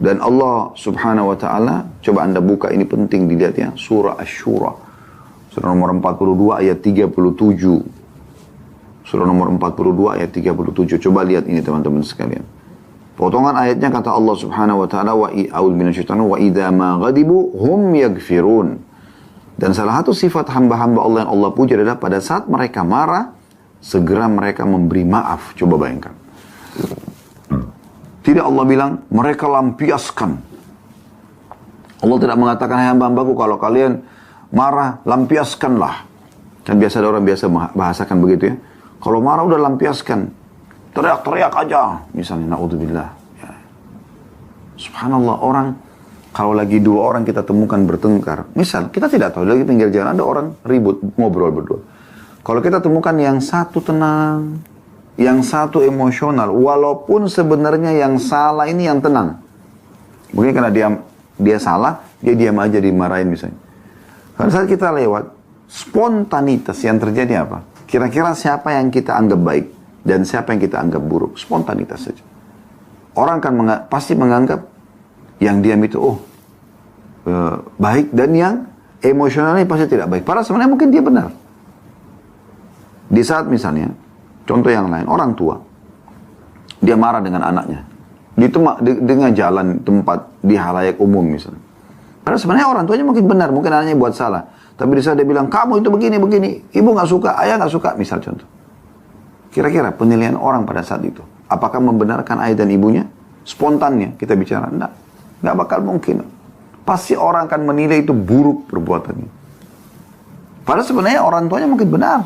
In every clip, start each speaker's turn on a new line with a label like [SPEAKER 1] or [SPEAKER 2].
[SPEAKER 1] Dan Allah subhanahu wa ta'ala, coba anda buka, ini penting dilihat ya, surah Asy-Syura. Surah nomor 42 ayat 37. Surah nomor 42 ayat 37. Coba lihat ini teman-teman sekalian. Potongan ayatnya kata Allah subhanahu wa ta'ala, wa idha ma ghadibu hum yaghfirun. Dan salah satu sifat hamba-hamba Allah yang Allah puji adalah pada saat mereka marah, segera mereka memberi maaf. Coba bayangkan. Tidak Allah bilang, mereka lampiaskan. Allah tidak mengatakan, hai hamba-hambaku, kalau kalian marah, lampiaskanlah. Kan biasa ada orang biasa bahasakan begitu ya. Kalau marah udah lampiaskan. Teriak-teriak aja. Misalnya, na'udzubillah. Ya. Subhanallah, orang, kalau lagi dua orang kita temukan bertengkar. Misal, kita tidak tahu, lagi pinggir jalan ada orang ribut, ngobrol berdua. Kalau kita temukan yang satu tenang, yang satu emosional, walaupun sebenarnya yang salah ini yang tenang. Mungkin karena dia salah, dia diam aja dimarahin misalnya. Pada saat kita lewat, spontanitas yang terjadi apa? Kira-kira siapa yang kita anggap baik dan siapa yang kita anggap buruk? Spontanitas saja. Orang kan pasti menganggap yang diam itu, baik, dan yang emosionalnya pasti tidak baik. Padahal sebenarnya mungkin dia benar. Di saat misalnya, contoh yang lain, orang tua, dia marah dengan anaknya. Dengan jalan tempat di halayak umum misalnya. Padahal sebenarnya orang tuanya mungkin benar, mungkin anaknya buat salah. Tapi di saat dia bilang, kamu itu begini, ibu gak suka, ayah gak suka, misal contoh. Kira-kira penilaian orang pada saat itu, apakah membenarkan ayah dan ibunya? Spontannya kita bicara, enggak. Gak bakal mungkin. Pasti orang akan menilai itu buruk perbuatannya. Padahal sebenarnya orang tuanya mungkin benar.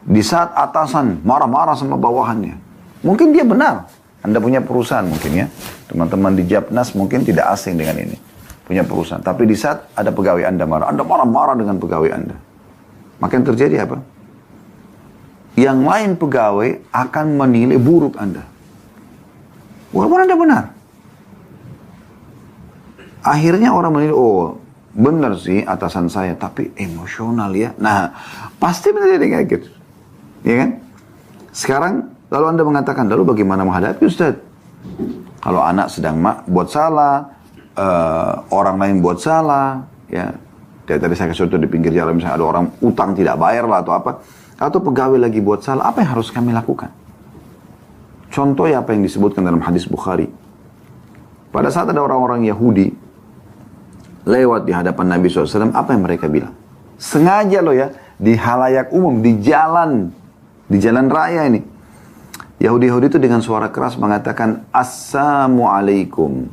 [SPEAKER 1] Di saat atasan marah-marah sama bawahannya, mungkin dia benar. Anda punya perusahaan mungkin ya. Teman-teman di Japnas mungkin tidak asing dengan ini. Punya perusahaan. Tapi di saat ada pegawai Anda marah-marah dengan pegawai Anda. Maka yang terjadi apa? Yang lain pegawai akan menilai buruk Anda. Walaupun Anda benar. Akhirnya orang menilai, benar sih atasan saya, tapi emosional ya. Nah, pasti menjadi kayak gitu. Ya kan? Sekarang, lalu Anda mengatakan, lalu bagaimana menghadapi Ustaz? Kalau anak sedang buat salah, orang lain buat salah, ya. Tadi saya kasih contoh di pinggir jalan, misalnya ada orang utang tidak bayar lah atau apa. Atau pegawai lagi buat salah, apa yang harus kami lakukan? Contoh ya apa yang disebutkan dalam hadis Bukhari. Pada saat ada orang-orang Yahudi lewat di hadapan Nabi SAW, apa yang mereka bilang? Sengaja loh ya, di halayak umum, di jalan raya ini. Yahudi-Yahudi itu dengan suara keras mengatakan, Assalamualaikum.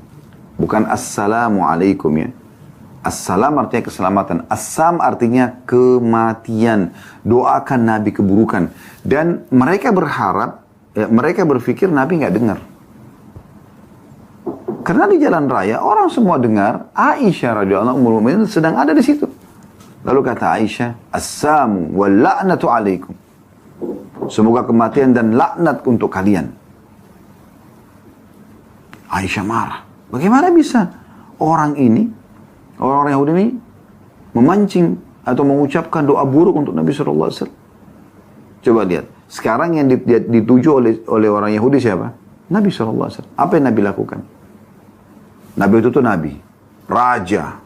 [SPEAKER 1] Bukan Assalamualaikum ya. Assalam artinya keselamatan. Assam artinya kematian. Doakan Nabi keburukan. Dan mereka berharap, mereka berpikir Nabi nggak dengar. Karena di jalan raya orang semua dengar Aisyah radhiyallahu ummul mukminin sedang ada di situ. Lalu kata Aisyah, Assamu wal la'natu alaikum. Semoga kematian dan laknat untuk kalian. Aisyah marah. Bagaimana bisa orang orang Yahudi ini memancing atau mengucapkan doa buruk untuk Nabi SAW? Coba lihat. Sekarang yang dituju oleh orang Yahudi siapa? Nabi SAW. Apa yang Nabi lakukan? Nabi itu tuh Nabi. Raja.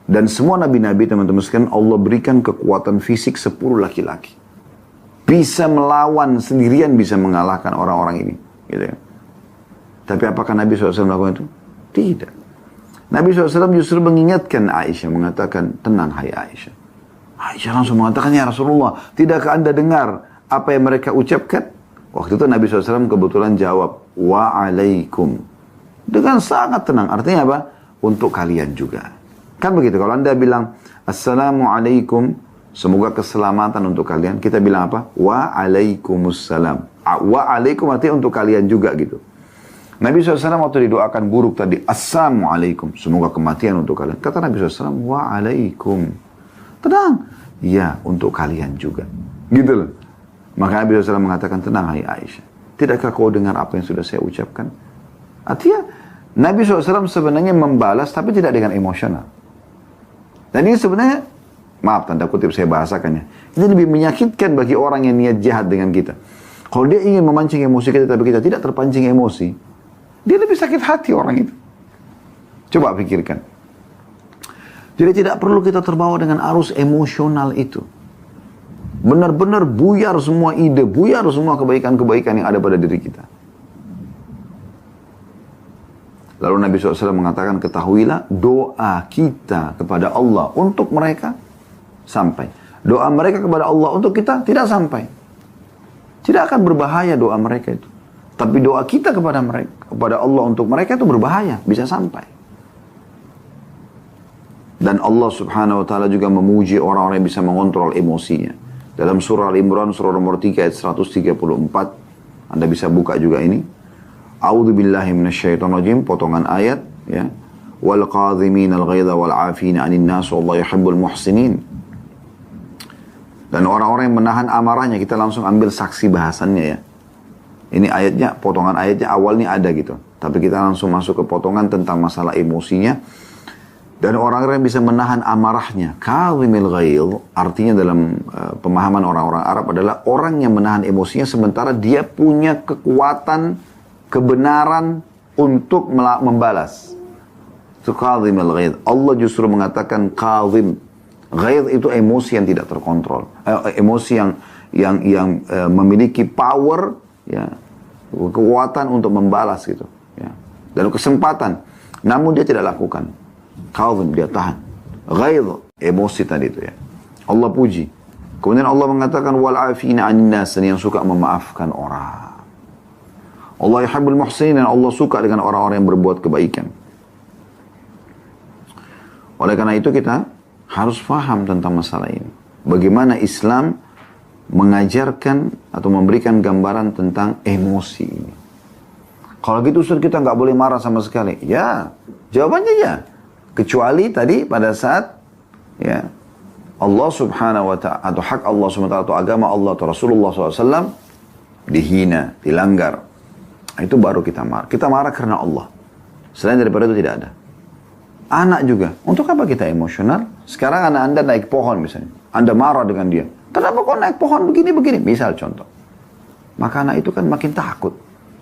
[SPEAKER 1] Dan semua Nabi-Nabi teman-teman sekalian Allah berikan kekuatan fisik 10 laki-laki. Bisa melawan sendirian, bisa mengalahkan orang-orang ini. Gitu ya. Tapi apakah Nabi SAW melakukan itu? Tidak. Nabi SAW justru mengingatkan Aisyah, mengatakan, tenang hai Aisyah. Aisyah langsung mengatakan, ya Rasulullah, tidakkah Anda dengar apa yang mereka ucapkan? Waktu itu Nabi SAW kebetulan jawab, wa'alaikum. Dengan sangat tenang. Artinya apa? Untuk kalian juga. Kan begitu. Kalau Anda bilang, Assalamualaikum, semoga keselamatan untuk kalian. Kita bilang apa? Wa'alaikumussalam. Wa'alaikum artinya untuk kalian juga gitu. Nabi SAW waktu didoakan buruk tadi, Assalamualaikum, semoga kematian untuk kalian. Kata Nabi SAW, Wa'alaikum. Tenang. Ya, untuk kalian juga. Gitu loh. Maka Nabi SAW mengatakan, tenang hai Aisyah. Tidakkah kau dengar apa yang sudah saya ucapkan? Artinya, Nabi SAW sebenarnya membalas, tapi tidak dengan emosional. Dan ini sebenarnya, maaf tanda kutip saya bahasakannya, ini lebih menyakitkan bagi orang yang niat jahat dengan kita. Kalau dia ingin memancing emosi kita, tapi kita tidak terpancing emosi, dia lebih sakit hati orang itu. Coba pikirkan. Jadi tidak perlu kita terbawa dengan arus emosional itu. Benar-benar buyar semua ide, buyar semua kebaikan-kebaikan yang ada pada diri kita. Lalu Nabi SAW mengatakan, ketahuilah doa kita kepada Allah untuk mereka sampai. Doa mereka kepada Allah untuk kita tidak sampai. Tidak akan berbahaya doa mereka itu. Tapi doa kita kepada mereka, kepada Allah untuk mereka itu berbahaya, bisa sampai. Dan Allah Subhanahu wa taala juga memuji orang-orang yang bisa mengontrol emosinya. Dalam surah Al-Imran surah nomor 3 ayat 134, Anda bisa buka juga ini. A'udzu billahi minasyaitonir rajim, potongan ayat ya. Wal qadhiminal ghaidha wal 'afina 'anil nas wallahu yuhibbul muhsinin. Dan orang-orang yang menahan amarahnya, kita langsung ambil saksi bahasannya ya. Ini ayatnya, potongan ayatnya awalnya ada gitu. Tapi kita langsung masuk ke potongan tentang masalah emosinya. Dan orang-orang yang bisa menahan amarahnya. Kadhimil ghaidh, artinya dalam pemahaman orang-orang Arab adalah orang yang menahan emosinya sementara dia punya kekuatan, kebenaran untuk membalas. Itu kadhimil ghaidh. Allah justru mengatakan kadhim. Ghaidh itu emosi yang tidak terkontrol. Emosi yang memiliki power, ya, kekuatan untuk membalas gitu. Ya. Dan kesempatan. Namun dia tidak lakukan. Kadhim, dia tahan. Ghaidh, emosi tadi itu ya. Allah puji. Kemudian Allah mengatakan wal 'afina 'anil nas, yang suka memaafkan orang. Allah yuhibbul muhsinin, dan Allah suka dengan orang-orang yang berbuat kebaikan. Oleh karena itu kita harus faham tentang masalah ini. Bagaimana Islam mengajarkan atau memberikan gambaran tentang emosi ini. Kalau gitu Ustaz, kita nggak boleh marah sama sekali. Ya, jawabannya ya. Kecuali tadi pada saat ya Allah Subhanahu wa ta'ala atau hak Allah Subhanahu wa ta'ala atau agama Allah atau Rasulullah SAW dihina, dilanggar. Itu baru kita marah. Kita marah karena Allah. Selain daripada itu tidak ada. Anak juga. Untuk apa kita emosional? Sekarang anak Anda naik pohon misalnya. Anda marah dengan dia. Kenapa kok naik pohon begini-begini? Misal contoh. Maka anak itu kan makin takut.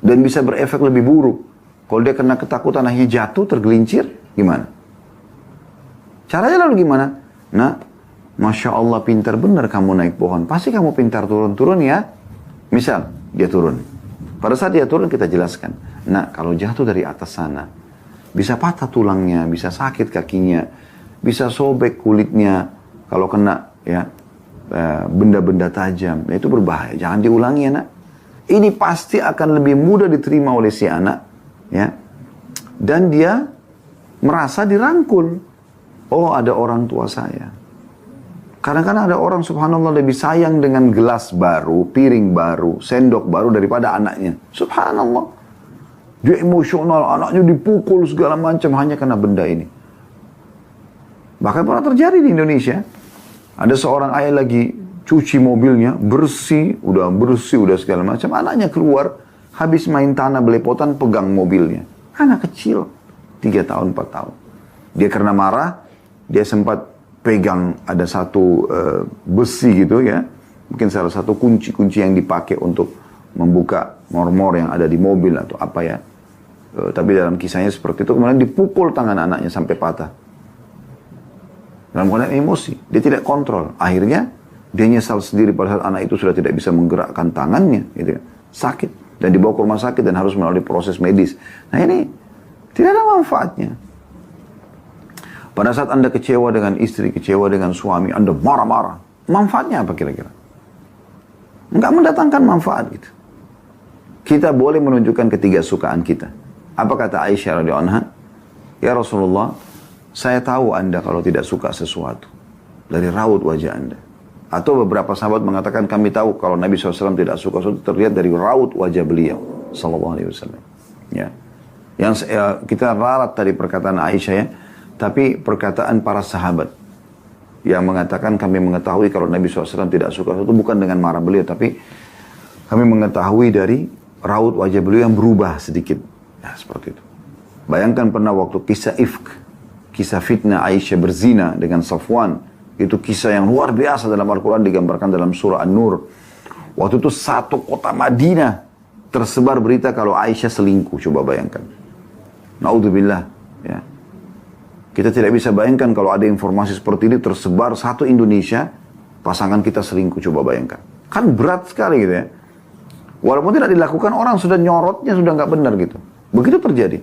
[SPEAKER 1] Dan bisa berefek lebih buruk. Kalau dia kena ketakutan akhirnya jatuh, tergelincir, gimana? Caranya lalu gimana? Nah, Masya Allah pintar benar kamu naik pohon. Pasti kamu pintar turun-turun ya. Misal, dia turun. Pada saat dia turun kita jelaskan. Nah, kalau jatuh dari atas sana, bisa patah tulangnya, bisa sakit kakinya, bisa sobek kulitnya. Kalau kena ya benda-benda tajam, itu berbahaya. Jangan diulangi ya nak. Ini pasti akan lebih mudah diterima oleh si anak. Ya. Dan dia merasa dirangkul. Oh, ada orang tua saya. Kadang-kadang ada orang subhanallah lebih sayang dengan gelas baru, piring baru, sendok baru daripada anaknya. Subhanallah. Dia emosional, anaknya dipukul segala macam hanya karena benda ini. Bahkan pernah terjadi di Indonesia. Ada seorang ayah lagi cuci mobilnya, bersih, udah segala macam. Anaknya keluar, habis main tanah belepotan, pegang mobilnya. Anak kecil, 3 tahun, 4 tahun. Dia karena marah, dia sempat pegang ada satu besi gitu ya. Mungkin salah satu kunci-kunci yang dipakai untuk membuka mor-mor yang ada di mobil atau apa ya. Tapi dalam kisahnya seperti itu, kemudian dipukul tangan anaknya sampai patah. Dalam keadaan emosi, dia tidak kontrol. Akhirnya, dia nyesal sendiri pada saat anak itu sudah tidak bisa menggerakkan tangannya. Gitu ya. Sakit. Dan dibawa ke rumah sakit dan harus melalui proses medis. Nah ini, tidak ada manfaatnya. Pada saat Anda kecewa dengan istri, kecewa dengan suami, Anda marah-marah. Manfaatnya apa kira-kira? Enggak mendatangkan manfaat gitu. Kita boleh menunjukkan ketiga sukaan kita. Apa kata Aisyah radhiyallahu anha? Ya Rasulullah, saya tahu Anda kalau tidak suka sesuatu. Dari raut wajah Anda. Atau beberapa sahabat mengatakan kami tahu kalau Nabi SAW tidak suka sesuatu terlihat dari raut wajah beliau. Sallallahu alaihi wasallam. Ya. Yang kita ralat tadi perkataan Aisyah ya. Tapi perkataan para sahabat yang mengatakan kami mengetahui kalau Nabi SAW tidak suka sesuatu bukan dengan marah beliau. Tapi kami mengetahui dari raut wajah beliau yang berubah sedikit. Ya, seperti itu. Bayangkan pernah waktu kisah ifk. Kisah fitnah Aisyah berzina dengan Safwan. Itu kisah yang luar biasa dalam Al-Quran digambarkan dalam surah An-Nur. Waktu itu satu kota Madinah tersebar berita kalau Aisyah selingkuh, coba bayangkan. Naudzubillah, ya. Kita tidak bisa bayangkan kalau ada informasi seperti ini tersebar satu Indonesia, pasangan kita selingkuh, coba bayangkan. Kan berat sekali gitu ya. Walaupun tidak dilakukan, orang sudah nyorotnya, sudah nggak benar gitu. Begitu terjadi.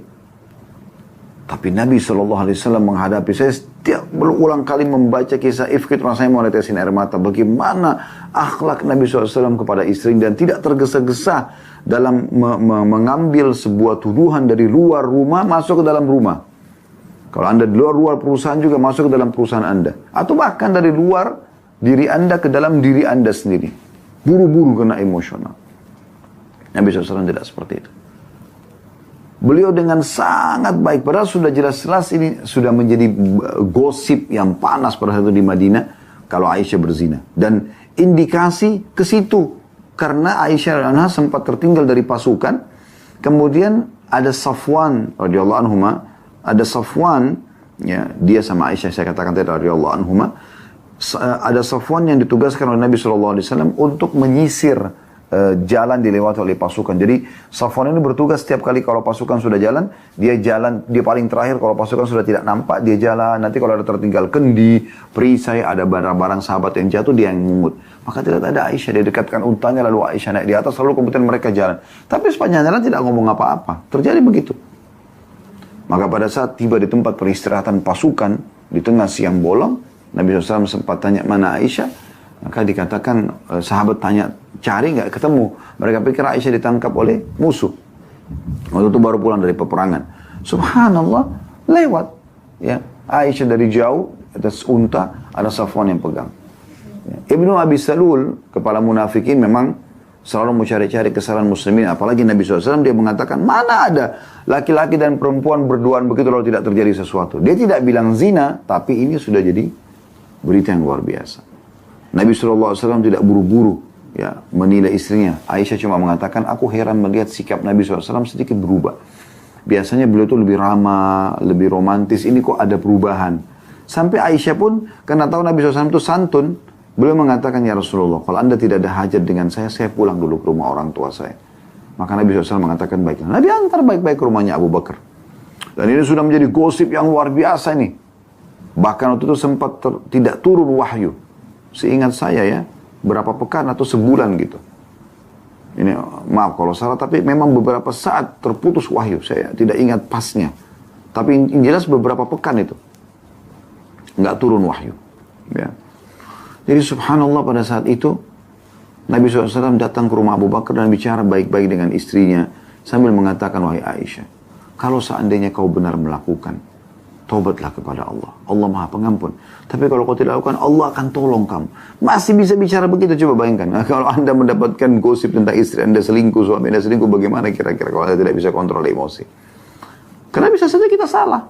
[SPEAKER 1] Tapi Nabi SAW menghadapi, saya setiap berulang kali membaca kisah ifk, rasanya mau netesin air mata. Bagaimana akhlak Nabi SAW kepada istri dan tidak tergesa-gesa dalam mengambil sebuah tuduhan dari luar rumah masuk ke dalam rumah. Kalau Anda di luar perusahaan juga masuk ke dalam perusahaan Anda. Atau bahkan dari luar diri Anda ke dalam diri Anda sendiri. Buru-buru kena emosional. Nabi SAW tidak seperti itu. Beliau dengan sangat baik. Padahal sudah jelas-jelas ini sudah menjadi gosip yang panas pada saat itu di Madinah. Kalau Aisyah berzina. Dan indikasi ke situ. Karena Aisyah anha sempat tertinggal dari pasukan. Kemudian ada Safwan radhiyallahu anhuma. Ada Safwan, ya, dia sama Aisyah, saya katakan tadi radhiyallahu anhuma. Ada Safwan yang ditugaskan oleh Nabi SAW untuk menyisir jalan dilewati oleh pasukan. Jadi Safwan ini bertugas setiap kali kalau pasukan sudah jalan, dia paling terakhir. Kalau pasukan sudah tidak nampak, dia jalan. Nanti kalau ada tertinggal kendi, perisai, ada barang-barang sahabat yang jatuh, dia yang mengut. Maka tidak ada Aisyah, dia dekatkan untanya, lalu Aisyah naik di atas, lalu kemudian mereka jalan. Tapi sepanjang jalan tidak ngomong apa-apa. Terjadi begitu. Maka pada saat tiba di tempat peristirahatan pasukan, di tengah siang bolong, Nabi SAW sempat tanya, mana Aisyah? Maka dikatakan, sahabat tanya, cari nggak ketemu. Mereka pikir Aisyah ditangkap oleh musuh. Waktu itu baru pulang dari peperangan. Subhanallah, lewat. Ya, Aisyah dari jauh, atas unta, ada Safwan yang pegang. Ya. Ibnu Abi Salul, kepala munafikin, memang selalu mencari-cari kesalahan muslimin. Apalagi Nabi SAW dia mengatakan, mana ada laki-laki dan perempuan berduaan begitu lalu tidak terjadi sesuatu. Dia tidak bilang zina, tapi ini sudah jadi berita yang luar biasa. Nabi SAW tidak buru-buru ya menilai istrinya. Aisyah cuma mengatakan, aku heran melihat sikap Nabi SAW sedikit berubah. Biasanya beliau itu lebih ramah, lebih romantis. Ini kok ada perubahan. Sampai Aisyah pun, karena tahu Nabi SAW itu santun, beliau mengatakan, ya Rasulullah, kalau anda tidak ada hajat dengan saya pulang dulu ke rumah orang tua saya. Maka Nabi SAW mengatakan, baiklah. Nabi antar baik-baik ke rumahnya Abu Bakar. Dan ini sudah menjadi gosip yang luar biasa nih. Bahkan waktu itu sempat tidak turun wahyu. Seingat saya ya, berapa pekan atau sebulan gitu. Ini maaf kalau salah, tapi memang beberapa saat terputus wahyu. Saya tidak ingat pasnya. Tapi yang jelas beberapa pekan itu. Nggak turun wahyu. Ya. Jadi subhanallah pada saat itu, Nabi SAW datang ke rumah Abu Bakar dan bicara baik-baik dengan istrinya. Sambil mengatakan, wahai Aisyah, kalau seandainya kau benar melakukan, taubatlah kepada Allah. Allah Maha Pengampun. Tapi kalau kau tidak lakukan, Allah akan tolong kamu. Masih bisa bicara begitu, coba bayangkan. Nah, kalau anda mendapatkan gosip tentang istri anda selingkuh, suami anda selingkuh, bagaimana kira-kira kalau anda tidak bisa kontrol emosi? Karena bisa saja kita salah.